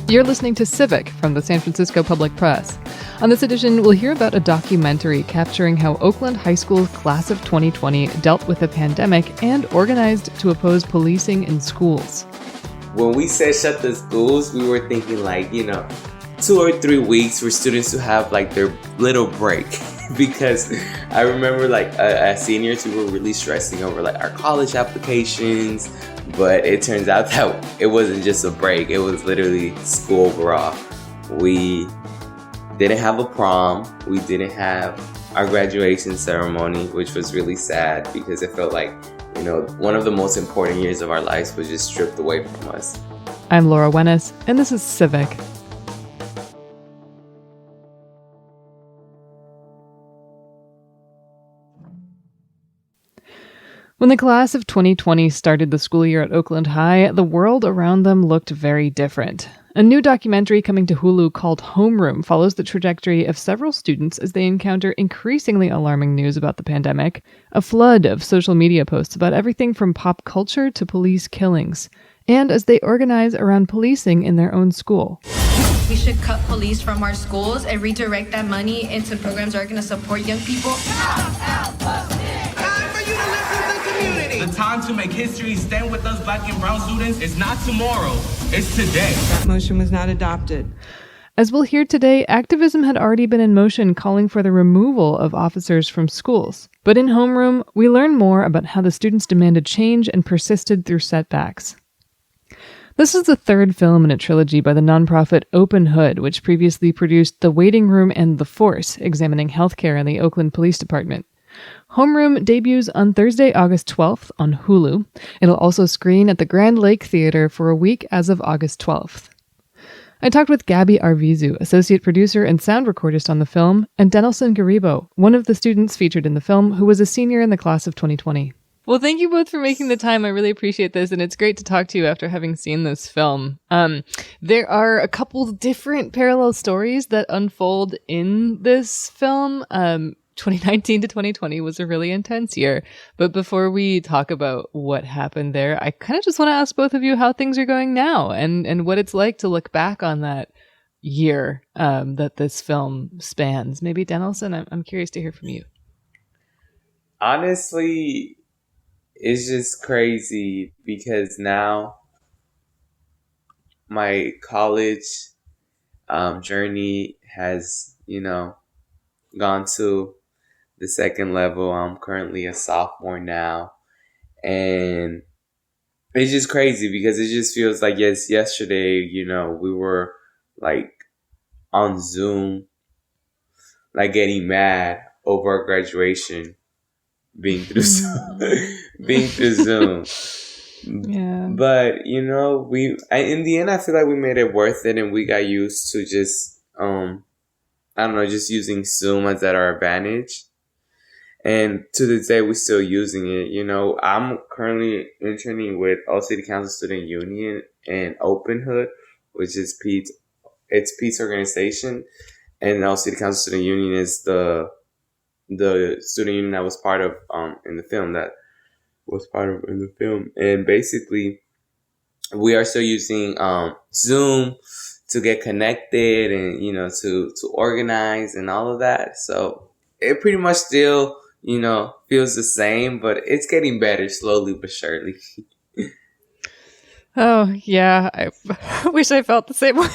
You're listening to Civic from the San Francisco Public Press. On this edition, we'll hear about a documentary capturing how Oakland High School's class of 2020 dealt with the pandemic and organized to oppose policing in schools. When we said shut the schools, we were thinking 2 or 3 weeks for students to have their little break. Because I remember as seniors, we were really stressing over our college applications. But it turns out that it wasn't just a break. It was literally school overall. We didn't have a prom. We didn't have our graduation ceremony, which was really sad because it felt like, one of the most important years of our lives was just stripped away from us. I'm Laura Wennes, and this is Civic. When the class of 2020 started the school year at Oakland High, the world around them looked very different. A new documentary coming to Hulu called Homeroom follows the trajectory of several students as they encounter increasingly alarming news about the pandemic, a flood of social media posts about everything from pop culture to police killings, and as they organize around policing in their own school. We should cut police from our schools and redirect that money into programs that are going to support young people. The time to make history, stand with us Black and brown students, is not tomorrow, it's today. That motion was not adopted. As we'll hear today, activism had already been in motion calling for the removal of officers from schools. But in Homeroom, we learn more about how the students demanded change and persisted through setbacks. This is the third film in a trilogy by the nonprofit Open Hood, which previously produced The Waiting Room and The Force, examining healthcare in the Oakland Police Department. Homeroom debuts on Thursday, August 12th on Hulu. It'll also screen at the Grand Lake Theater for a week as of August 12th. I talked with Gabby Arvizu, associate producer and sound recordist on the film, and Denelson Garibo, one of the students featured in the film who was a senior in the class of 2020. Well, thank you both for making the time. I really appreciate this, and it's great to talk to you after having seen this film. There are a couple different parallel stories that unfold in this film. 2019 to 2020 was a really intense year. But before we talk about what happened there, I kind of just want to ask both of you how things are going now and what it's like to look back on that year that this film spans. Maybe Denelson, I'm curious to hear from you. Honestly, it's just crazy because now my college journey has, gone to the second level. I'm currently a sophomore now. And it's just crazy because it just feels like yesterday, we were on Zoom, getting mad over our graduation being through Zoom. Yeah. But, in the end, I feel like we made it worth it and we got used to just, just using Zoom as at our advantage. And to this day, we're still using it. I'm currently interning with All City Council Student Union and Open Hood, which is Pete's organization. And All City Council Student Union is the student union that was part of in the film. And basically, we are still using Zoom to get connected and, to organize and all of that. So it pretty much still, feels the same, but it's getting better slowly but surely. Oh, yeah. I wish I felt the same way.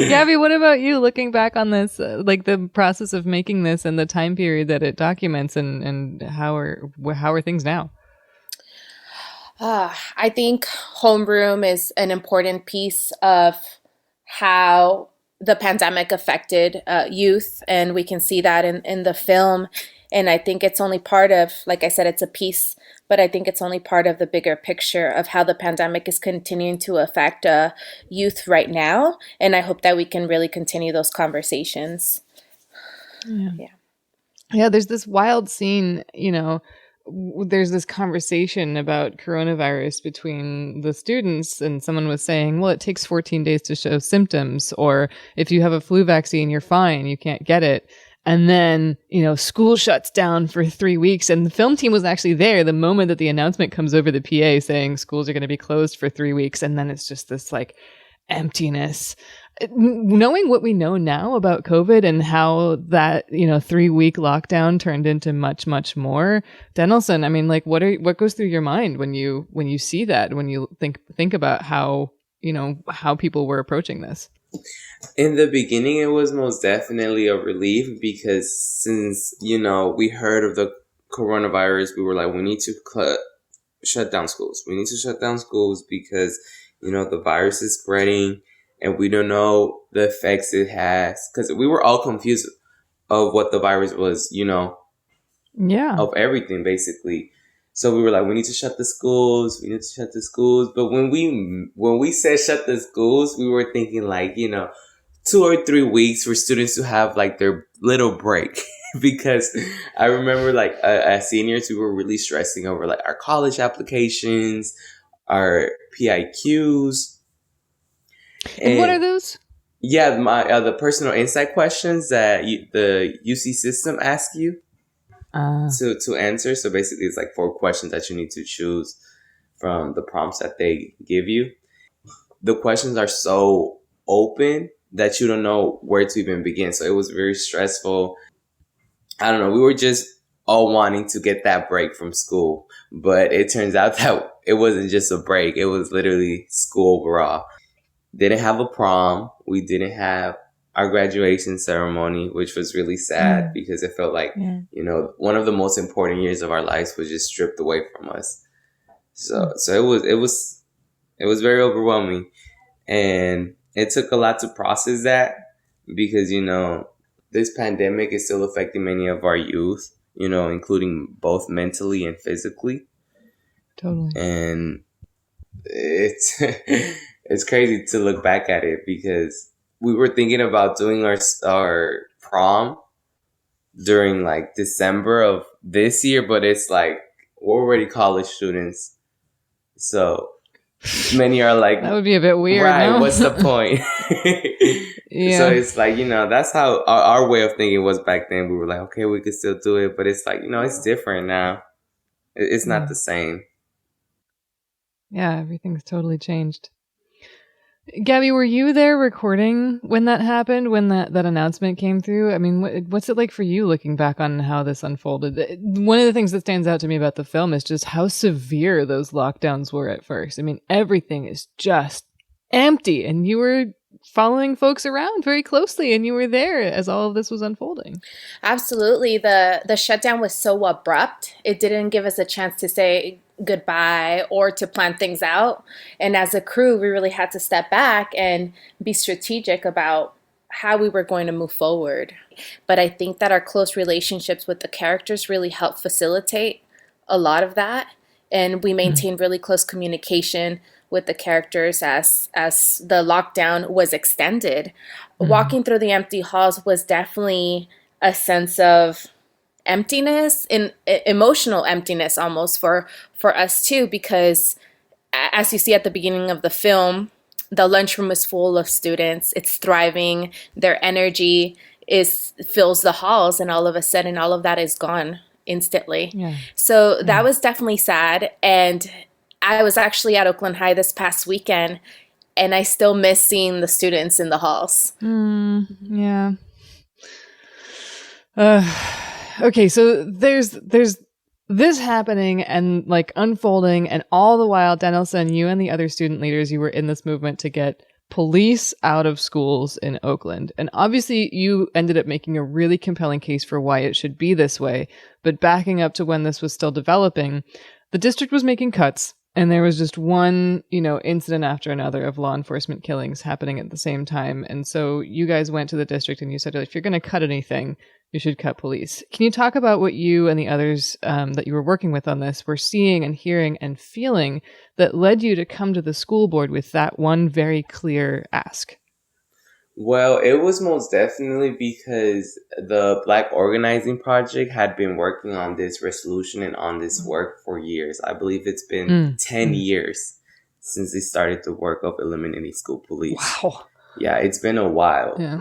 Gabby, what about you looking back on this, the process of making this and the time period that it documents and how are things now? I think Homeroom is an important piece of how the pandemic affected youth, and we can see that in the film. And I think it's only part of, like I said, it's a piece, but I think it's only part of the bigger picture of how the pandemic is continuing to affect youth right now. And I hope that we can really continue those conversations. Yeah, there's this wild scene, there's this conversation about coronavirus between the students, and someone was saying, well, it takes 14 days to show symptoms, or if you have a flu vaccine, you're fine, you can't get it. And then, school shuts down for 3 weeks, and the film team was actually there the moment that the announcement comes over the PA saying schools are going to be closed for 3 weeks. And then it's just this emptiness. Knowing what we know now about COVID and how that, 3-week lockdown turned into much, much more, Denelson, I mean, like, what goes through your mind when you see that, when you think about how, how people were approaching this? In the beginning, it was most definitely a relief because since, we heard of the coronavirus, we were like, we need to shut down schools. We need to shut down schools because, the virus is spreading and we don't know the effects it has. Because we were all confused of what the virus was, of everything, basically. So we were like, we need to shut the schools. We need to shut the schools. But when we said shut the schools, we were thinking like, 2 or 3 weeks for students to have like their little break. Because I remember like as seniors, we were really stressing over like our college applications, our PIQs. And what are those? Yeah, the personal insight questions that the UC system asks you to answer. So basically, it's like 4 questions that you need to choose from the prompts that they give you. The questions are so open that you don't know where to even begin. So it was very stressful. I don't know. We were just all wanting to get that break from school. But it turns out that it wasn't just a break. It was literally school overall. Didn't have a prom. We didn't have our graduation ceremony, which was really sad because it felt like, one of the most important years of our lives was just stripped away from us. So it was very overwhelming. And it took a lot to process that because, this pandemic is still affecting many of our youth, including both mentally and physically. Totally. And it's it's crazy to look back at it because we were thinking about doing our prom during like December of this year, but it's like we're already college students. So many are like, that would be a bit weird. Right, no? What's the point? Yeah. So it's like, that's how our way of thinking was back then. We were like, okay, we could still do it. But it's like, it's different now. It's not the same. Yeah, everything's totally changed. Gabby, were you there recording when that happened, when that announcement came through? I mean, what's it like for you looking back on how this unfolded? One of the things that stands out to me about the film is just how severe those lockdowns were at first. I mean, everything is just empty, and you were following folks around very closely, and you were there as all of this was unfolding. Absolutely. The shutdown was so abrupt. It didn't give us a chance to say goodbye or to plan things out. And as a crew, we really had to step back and be strategic about how we were going to move forward. But I think that our close relationships with the characters really helped facilitate a lot of that. And we maintained really close communication with the characters as the lockdown was extended. Walking through the empty halls was definitely a sense of emptiness, and emotional emptiness almost for us too, because as you see at the beginning of the film, the lunchroom is full of students. It's thriving. Their energy fills the halls, and all of a sudden all of that is gone instantly. Yeah. So that was definitely sad. And I was actually at Oakland High this past weekend, and I still miss seeing the students in the halls. Yeah. Okay, so there's this happening and like unfolding, and all the while, Denelson, you and the other student leaders, you were in this movement to get police out of schools in Oakland. And obviously you ended up making a really compelling case for why it should be this way. But backing up to when this was still developing, the district was making cuts. And there was just one, incident after another of law enforcement killings happening at the same time. And so you guys went to the district and you said, if you're going to cut anything, you should cut police. Can you talk about what you and the others that you were working with on this were seeing and hearing and feeling that led you to come to the school board with that one very clear ask? Well, it was most definitely because the Black Organizing Project had been working on this resolution and on this work for years. I believe it's been 10 years since they started the work of eliminating school police. Wow. Yeah, it's been a while. Yeah.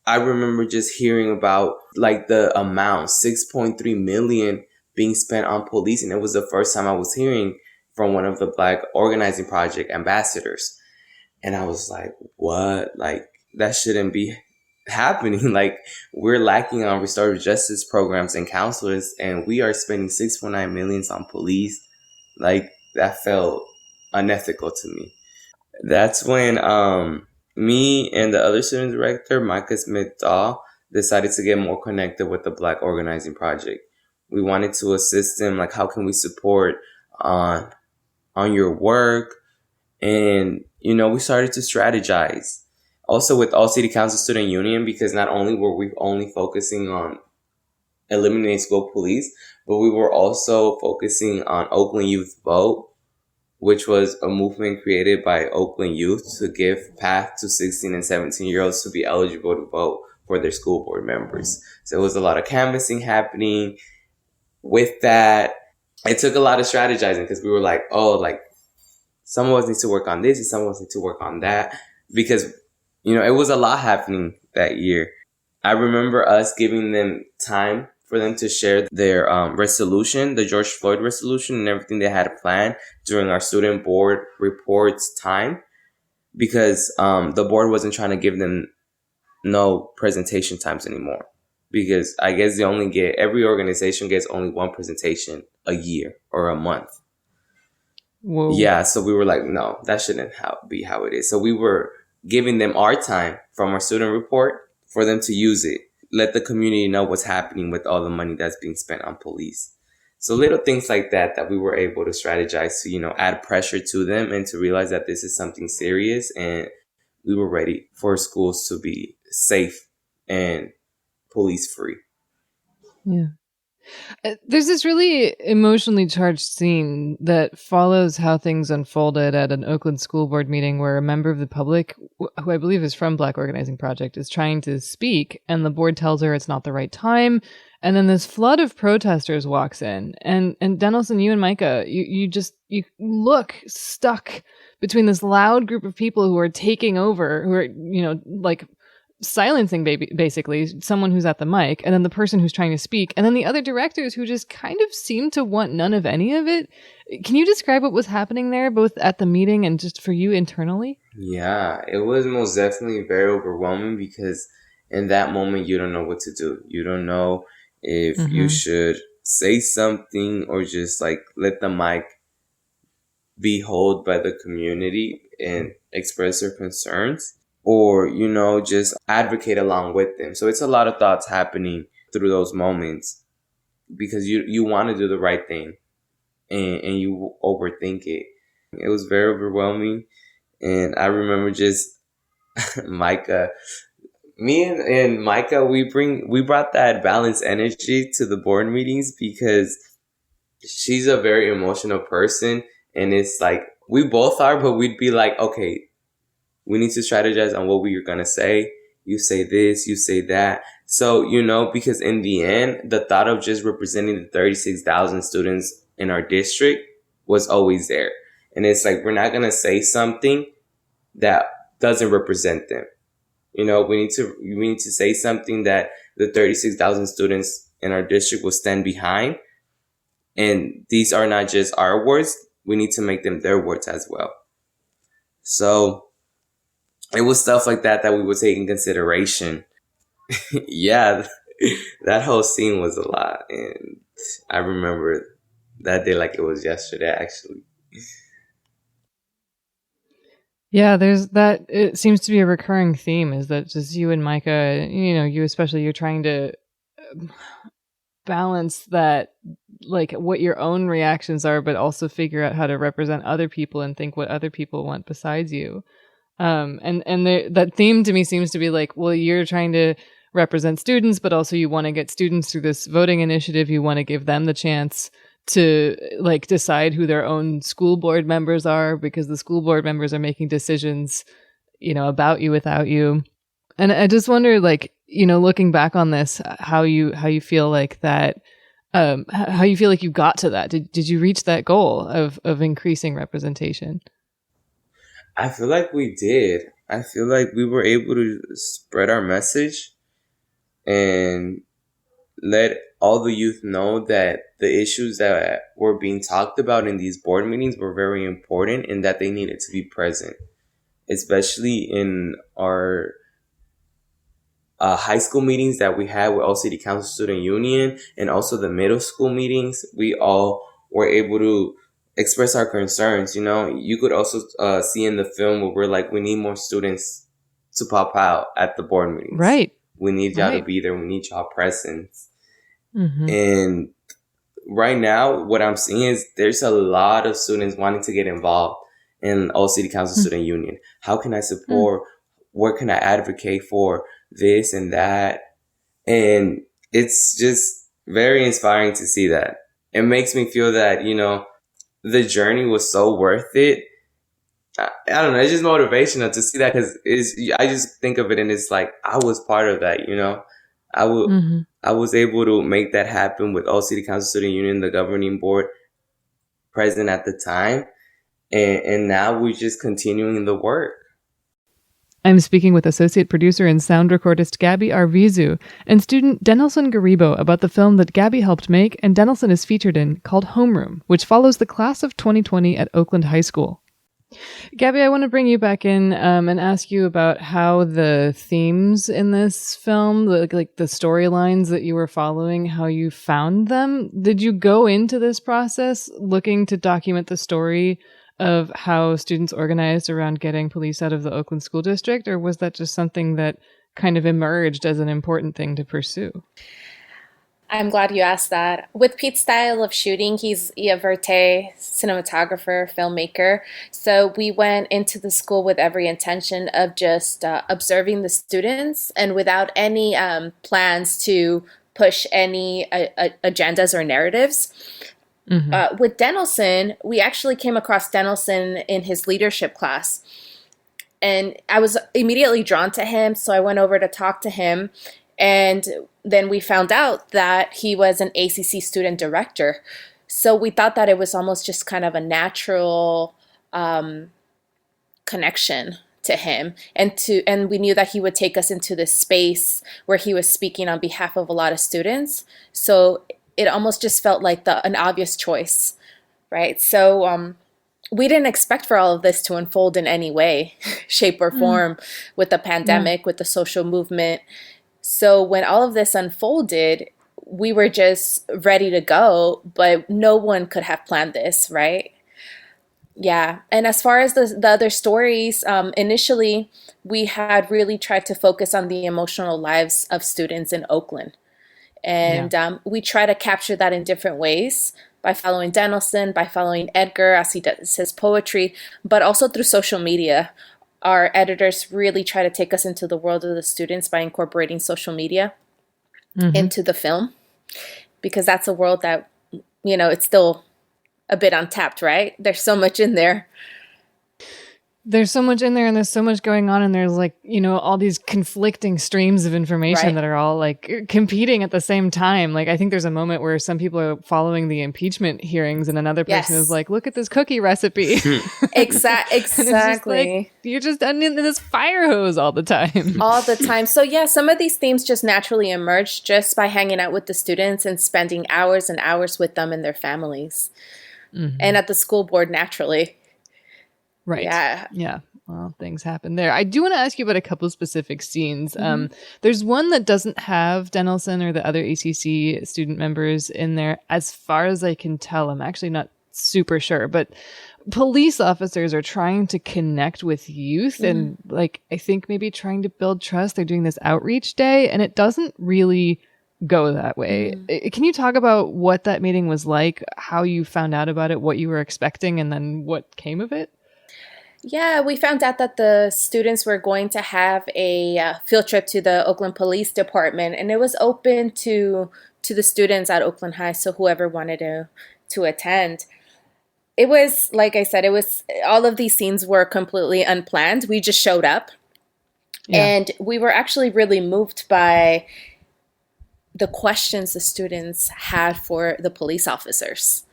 I remember just hearing about like the amount, 6.3 million being spent on police. And it was the first time I was hearing from one of the Black Organizing Project ambassadors. And I was like, what? Like, that shouldn't be happening. Like, we're lacking on restorative justice programs and counselors, and we are spending 6.9 million on police. Like, that felt unethical to me. That's when me and the other student director, Micah Smith Dahl, decided to get more connected with the Black Organizing Project. We wanted to assist them, like, how can we support on your work? And, we started to strategize. Also with All City Council Student Union, because not only were we only focusing on eliminating school police, but we were also focusing on Oakland Youth Vote, which was a movement created by Oakland youth to give path to 16 and 17-year-olds to be eligible to vote for their school board members. So it was a lot of canvassing happening. With that, it took a lot of strategizing because we were like, some of us need to work on this and some of us need to work on that, because, it was a lot happening that year. I remember us giving them time for them to share their resolution, the George Floyd resolution, and everything they had planned during our student board reports time, because the board wasn't trying to give them no presentation times anymore, because I guess every organization gets only one presentation a year or a month. Whoa. Yeah, so we were like, no, that shouldn't be how it is. So we were giving them our time from our student report for them to use it. Let the community know what's happening with all the money that's being spent on police. So little things like that we were able to strategize to, add pressure to them and to realize that this is something serious, and we were ready for schools to be safe and police free. Yeah. There's this really emotionally charged scene that follows how things unfolded at an Oakland school board meeting where a member of the public, who I believe is from Black Organizing Project, is trying to speak, and the board tells her it's not the right time. And then this flood of protesters walks in, and Denelson, you and Micah, you look stuck between this loud group of people who are taking over, who are, like silencing basically someone who's at the mic, and then the person who's trying to speak, and then the other directors who just kind of seem to want none of any of it. Can you describe what was happening there, both at the meeting and just for you internally? Yeah, it was most definitely very overwhelming, because in that moment you don't know what to do. You don't know if you should say something or just like let the mic be held by the community and express their concerns, or, just advocate along with them. So it's a lot of thoughts happening through those moments, because you want to do the right thing and you overthink it. It was very overwhelming. And I remember just Micah, me and Micah, we brought that balanced energy to the board meetings, because she's a very emotional person. And it's like, we both are, but we'd be like, okay, we need to strategize on what we are going to say. You say this, you say that. So, because in the end, the thought of just representing the 36,000 students in our district was always there. And it's like, we're not going to say something that doesn't represent them. We need to say something that the 36,000 students in our district will stand behind. And these are not just our words. We need to make them their words as well. So it was stuff like that we would take in consideration. Yeah, that whole scene was a lot. And I remember that day like it was yesterday, actually. Yeah, there's that. It seems to be a recurring theme, is that just you and Micah, you especially, you're trying to balance that, like what your own reactions are, but also figure out how to represent other people and think what other people want besides you. That theme to me seems to be like, well, you're trying to represent students, but also you want to get students through this voting initiative. You want to give them the chance to like decide who their own school board members are, because the school board members are making decisions, about you without you. And I just wonder, like, looking back on this, how you feel like that, how you feel like you got to that. Did you reach that goal of increasing representation? I feel like we did. I feel like we were able to spread our message and let all the youth know that the issues that were being talked about in these board meetings were very important and that they needed to be present. especially in our high school meetings that we had with all city council student union, and also the middle school meetings, we all were able to express our concerns. You know, you could also see in the film where we're like, we need more students to pop out at the board meetings. Right. We need y'all to be there. We need y'all presence. And right now, what I'm seeing is there's a lot of students wanting to get involved in all city council student union. How can I support? Where can I advocate for this and that? And it's just very inspiring to see that. It makes me feel that, you know, the journey was so worth it. I don't know. It's just motivational to see that, because I just think of it and it's like, I was part of that, you know. I was able to make that happen with all city council student union, the governing board present at the time. And now we're just continuing the work. I'm speaking with associate producer and sound recordist Gabby Arvizu and student Denelson Garibo about the film that Gabby helped make and Denelson is featured in, called Homeroom, which follows the class of 2020 at Oakland High School. Gabby, I want to bring you back in and ask you about how the themes in this film, like the storylines that you were following, how you found them. Did you go into this process looking to document the story of how students organized around getting police out of the Oakland School District, or was that just something that kind of emerged as an important thing to pursue? I'm glad you asked that. With Pete's style of shooting, he's a Verte cinematographer, filmmaker. So we went into the school with every intention of just observing the students and without any plans to push any agendas or narratives. With Denelson, we actually came across Denelson in his leadership class. And I was immediately drawn to him, so I went over to talk to him. And then we found out that he was an ACC student director. So we thought that it was almost just kind of a natural connection to him. And we knew that he would take us into this space where he was speaking on behalf of a lot of students. So it almost just felt like an obvious choice, right? So we didn't expect for all of this to unfold in any way, shape, or form with the pandemic, with the social movement. So when all of this unfolded, we were just ready to go, but no one could have planned this, right? Yeah. And as far as the other stories, initially, we had really tried to focus on the emotional lives of students in Oakland. And we try to capture that in different ways by following Denelson, by following Edgar as he does his poetry, but also through social media. Our editors really try to take us into the world of the students by incorporating social media into the film, because that's a world that, you know, it's still a bit untapped, right? There's so much in there. There's so much in there and there's so much going on and there's like, you know, all these conflicting streams of information that are all like competing at the same time. Like I think there's a moment where some people are following the impeachment hearings and another person is like, look at this cookie recipe. Exactly. Like, you're just in this fire hose all the time. All the time. So yeah, some of these themes just naturally emerged just by hanging out with the students and spending hours and hours with them and their families. And at the school board naturally. Right. Yeah. Well, things happen there. I do want to ask you about a couple of specific scenes. There's one that doesn't have Denelson or the other ACC student members in there. As far as I can tell, I'm actually not super sure, but police officers are trying to connect with youth and like, I think maybe trying to build trust. They're doing this outreach day and it doesn't really go that way. Can you talk about what that meeting was like, how you found out about it, what you were expecting, and then what came of it? Yeah, we found out that the students were going to have a field trip to the Oakland Police Department, and it was open to the students at Oakland High, so whoever wanted to attend. It was, like I said, all of these scenes were completely unplanned. We just showed up, and we were actually really moved by the questions the students had for the police officers.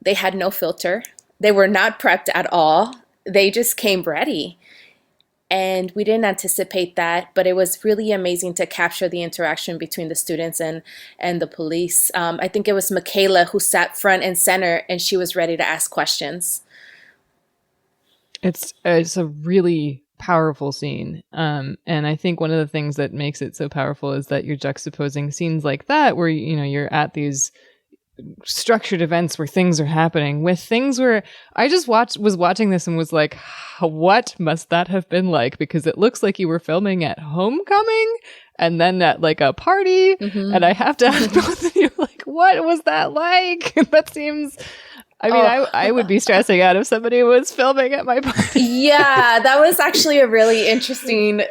They had no filter. They were not prepped at all. They just came ready. And we didn't anticipate that, but it was really amazing to capture the interaction between the students and the police. I think it was Michaela who sat front and center, and she was ready to ask questions. It's a really powerful scene. And I think one of the things that makes it so powerful is that you're juxtaposing scenes like that where, you know, you're at these structured events where things are happening with things where I just was watching this and was like, what must that have been like? Because it looks like you were filming at homecoming and then at like a party. Mm-hmm. And I have to ask both of you, like, what was that like? That seems... I mean, I would be stressing out if somebody was filming at my party. Yeah, that was actually a really interesting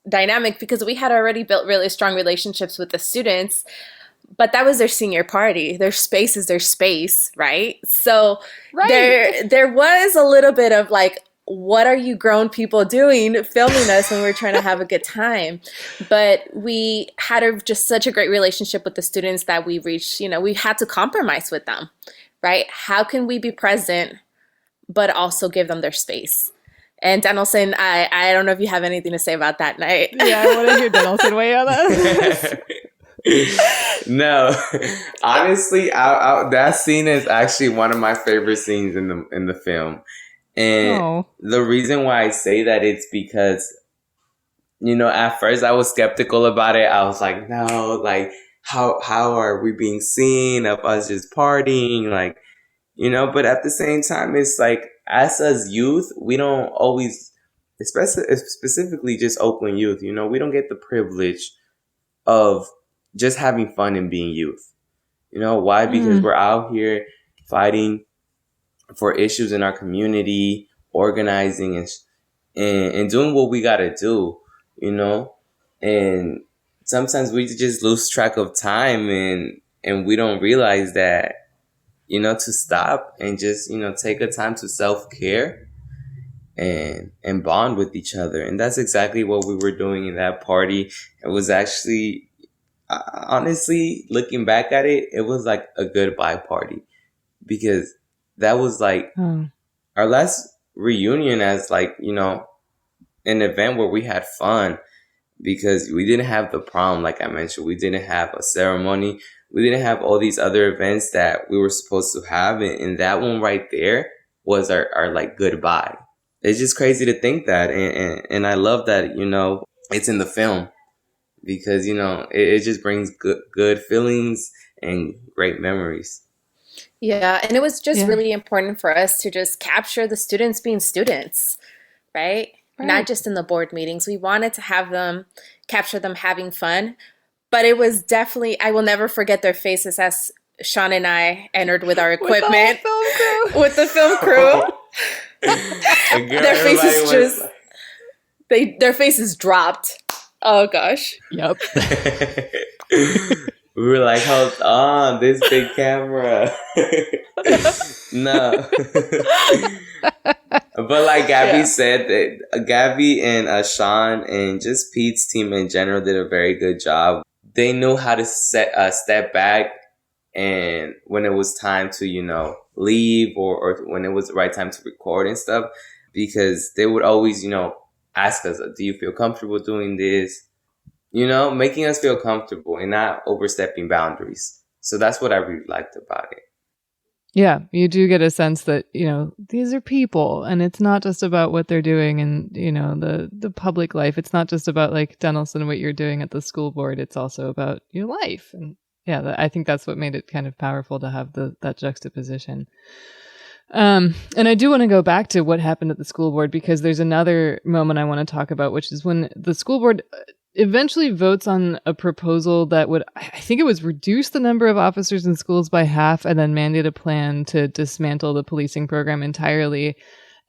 dynamic because we had already built really strong relationships with the students, but that was their senior party. Their space is their space, right? So there was a little bit of like, what are you grown people doing filming us when we're trying to have a good time? But we had just such a great relationship with the students that we reached, you know, we had to compromise with them. Right? How can we be present, but also give them their space? And Danielson, I don't know if you have anything to say about that night. Yeah, I want to hear Danielson weigh on that. No, honestly, that scene is actually one of my favorite scenes in the film. And the reason why I say that it's because, you know, at first I was skeptical about it. I was like, no, like, how are we being seen of us just partying, like, you know? But at the same time, it's like, as us youth, we don't always, specifically just Oakland youth, you know, we don't get the privilege of just having fun and being youth. You know why? Because we're out here fighting for issues in our community, organizing and doing what we gotta do, you know? And sometimes we just lose track of time and we don't realize that, you know, to stop and just, you know, take a time to self-care and bond with each other. And that's exactly what we were doing in that party. It was actually, honestly, looking back at it, it was like a goodbye party because that was like our last reunion as like, you know, an event where we had fun. Because we didn't have the prom, like I mentioned. We didn't have a ceremony. We didn't have all these other events that we were supposed to have. And that one right there was our like goodbye. It's just crazy to think that. And I love that, you know, it's in the film. Because, you know, it just brings good feelings and great memories. Yeah, and it was just really important for us to just capture the students being students, right? Not just in the board meetings. We wanted to have them, capture them having fun. But it was definitely, I will never forget their faces as Sean and I entered with our equipment. With the film crew. Their faces their faces dropped. Oh, gosh. Yep. We were like, hold on, this big camera. No. But like Gabby said, that Gabby and Sean and just Pete's team in general did a very good job. They knew how to step back, and when it was time to, you know, leave or when it was the right time to record and stuff, because they would always, you know, ask us, do you feel comfortable doing this? You know, making us feel comfortable and not overstepping boundaries. So that's what I really liked about it. Yeah, you do get a sense that, you know, these are people and it's not just about what they're doing and, you know, the public life. It's not just about like Danielson, what you're doing at the school board. It's also about your life. And yeah, I think that's what made it kind of powerful to have that juxtaposition. And I do want to go back to what happened at the school board because there's another moment I want to talk about, which is when the school board eventually votes on a proposal that would, I think it was reduce the number of officers in schools by half and then mandate a plan to dismantle the policing program entirely.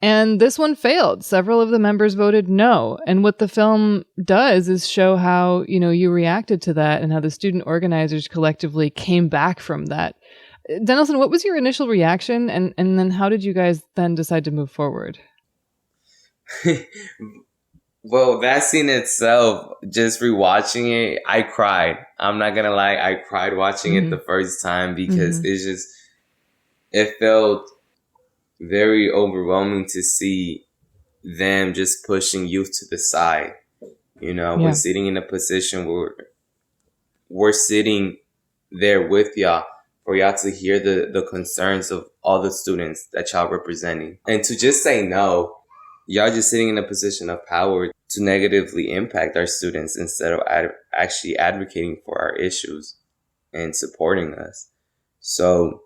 And this one failed. Several of the members voted no. And what the film does is show how, you know, you reacted to that and how the student organizers collectively came back from that. Danielson, what was your initial reaction? And then how did you guys then decide to move forward? Well, that scene itself, just rewatching it, I cried. I'm not going to lie. I cried watching it the first time because it felt very overwhelming to see them just pushing youth to the side. You know, we're sitting in a position where we're sitting there with y'all for y'all to hear the concerns of all the students that y'all representing. And to just say no, y'all just sitting in a position of power to negatively impact our students instead of actually advocating for our issues and supporting us. So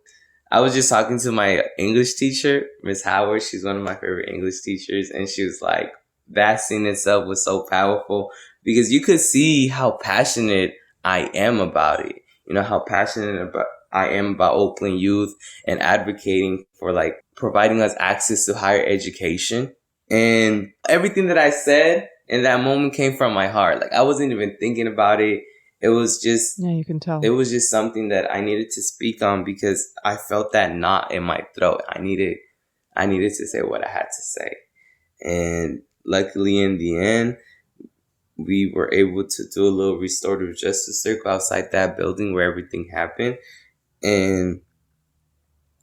I was just talking to my English teacher, Miss Howard. She's one of my favorite English teachers. And she was like, that scene itself was so powerful because you could see how passionate I am about it. You know, how passionate I am about Oakland youth and advocating for like providing us access to higher education. And everything that I said in that moment came from my heart. Like I wasn't even thinking about it. It was just, Yeah, you can tell. It was just something that I needed to speak on because I felt that knot in my throat. I needed to say what I had to say. And luckily in the end, we were able to do a little restorative justice circle outside that building where everything happened. And,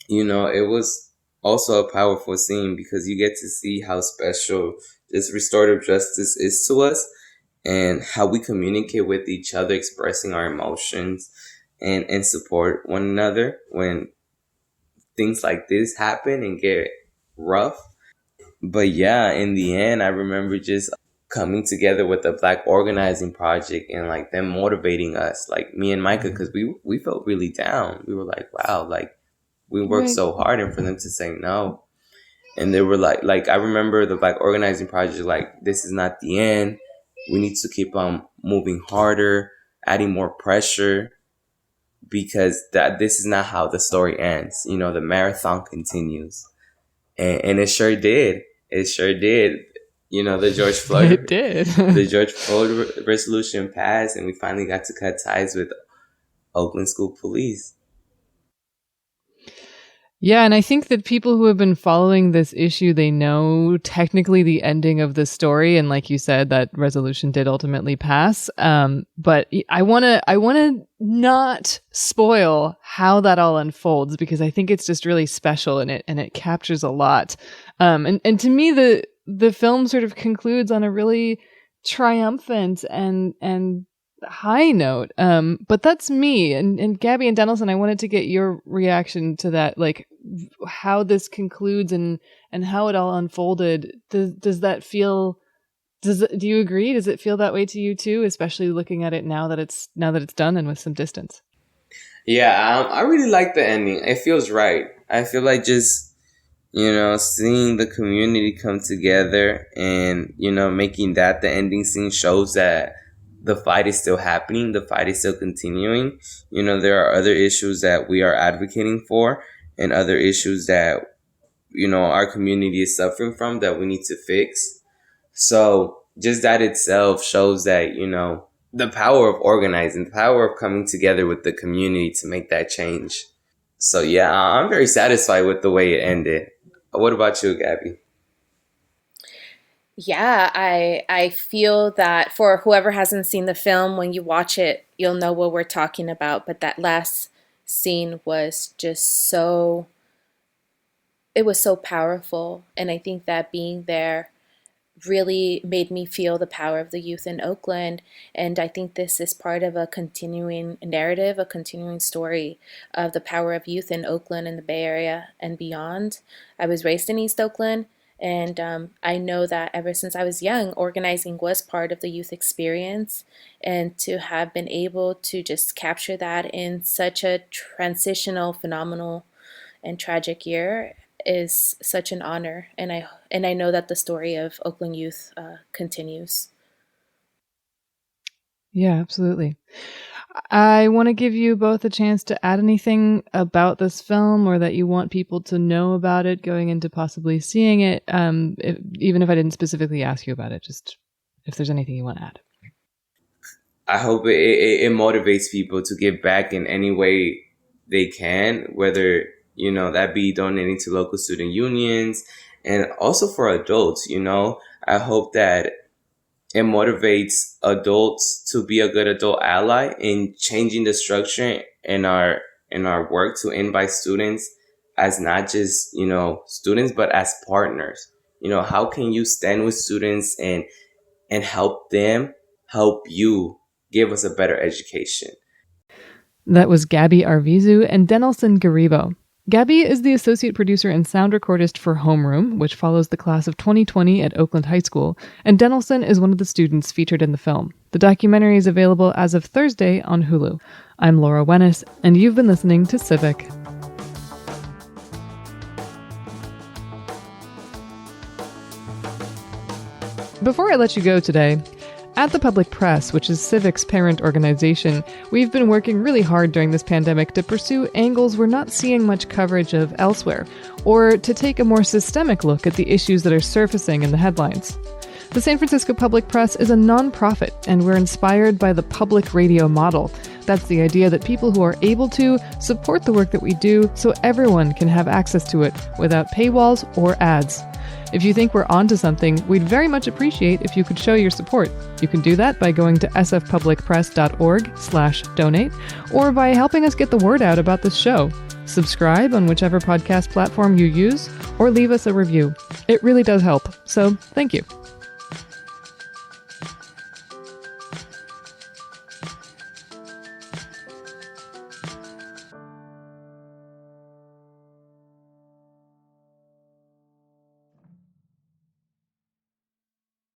you know, it was also a powerful scene because you get to see how special this restorative justice is to us and how we communicate with each other, expressing our emotions and support one another when things like this happen and get rough. But yeah, in the end, I remember just coming together with the Black Organizing Project and like them motivating us, like me and Micah, because we felt really down. We were like, wow, like we worked so hard, and for them to say no. And they were like I remember the Black Organizing Project, like, this is not the end. We need to keep on moving harder, adding more pressure, because this is not how the story ends. You know, the marathon continues. And it sure did. It sure did. You know, the George Floyd It did. the George Floyd resolution passed, and we finally got to cut ties with Oakland School Police. Yeah, and I think that people who have been following this issue, they know technically the ending of the story, and like you said, that resolution did ultimately pass. But I wanna not spoil how that all unfolds because I think it's just really special and it captures a lot. And to me, the film sort of concludes on a really triumphant and high note. But that's me. And Gabby and Dennelson, I wanted to get your reaction to that, like how this concludes and how it all unfolded. Does that feel, do you agree? Does it feel that way to you too, especially looking at it now that it's done and with some distance? Yeah, I really like the ending. It feels right. I feel like just, you know, seeing the community come together and, you know, making that the ending scene shows that the fight is still happening. The fight is still continuing. You know, there are other issues that we are advocating for and other issues that, you know, our community is suffering from that we need to fix. So just that itself shows that, you know, the power of organizing, the power of coming together with the community to make that change. So yeah, I'm very satisfied with the way it ended. What about you, Gabby? Yeah, I feel that for whoever hasn't seen the film, when you watch it, you'll know what we're talking about. But that last scene was just so, it was so powerful. And I think that being there really made me feel the power of the youth in Oakland. And I think this is part of a continuing narrative, a continuing story of the power of youth in Oakland and the Bay Area and beyond. I was raised in East Oakland, and I know that ever since I was young, organizing was part of the youth experience. And to have been able to just capture that in such a transitional, phenomenal, and tragic year is such an honor, and I know that the story of Oakland youth continues. Yeah, absolutely. I want to give you both a chance to add anything about this film or that you want people to know about it going into possibly seeing it, even if I didn't specifically ask you about it, just if there's anything you want to add. I hope it motivates people to give back in any way they can, whether, you know, that be donating to local student unions, and also for adults. You know, I hope that it motivates adults to be a good adult ally in changing the structure in our work to invite students as not just, you know, students, but as partners. You know, how can you stand with students and help them help you give us a better education? That was Gabby Arvizu and Dennelson Garibo. Gabby is the associate producer and sound recordist for Homeroom, which follows the class of 2020 at Oakland High School, and Denelson is one of the students featured in the film. The documentary is available as of Thursday on Hulu. I'm Laura Wennis, and you've been listening to Civic. Before I let you go today, at the Public Press, which is Civic's parent organization, we've been working really hard during this pandemic to pursue angles we're not seeing much coverage of elsewhere, or to take a more systemic look at the issues that are surfacing in the headlines. The San Francisco Public Press is a nonprofit, and we're inspired by the public radio model. That's the idea that people who are able to support the work that we do so everyone can have access to it without paywalls or ads. If you think we're onto something, we'd very much appreciate if you could show your support. You can do that by going to sfpublicpress.org/donate or by helping us get the word out about this show. Subscribe on whichever podcast platform you use or leave us a review. It really does help, so thank you.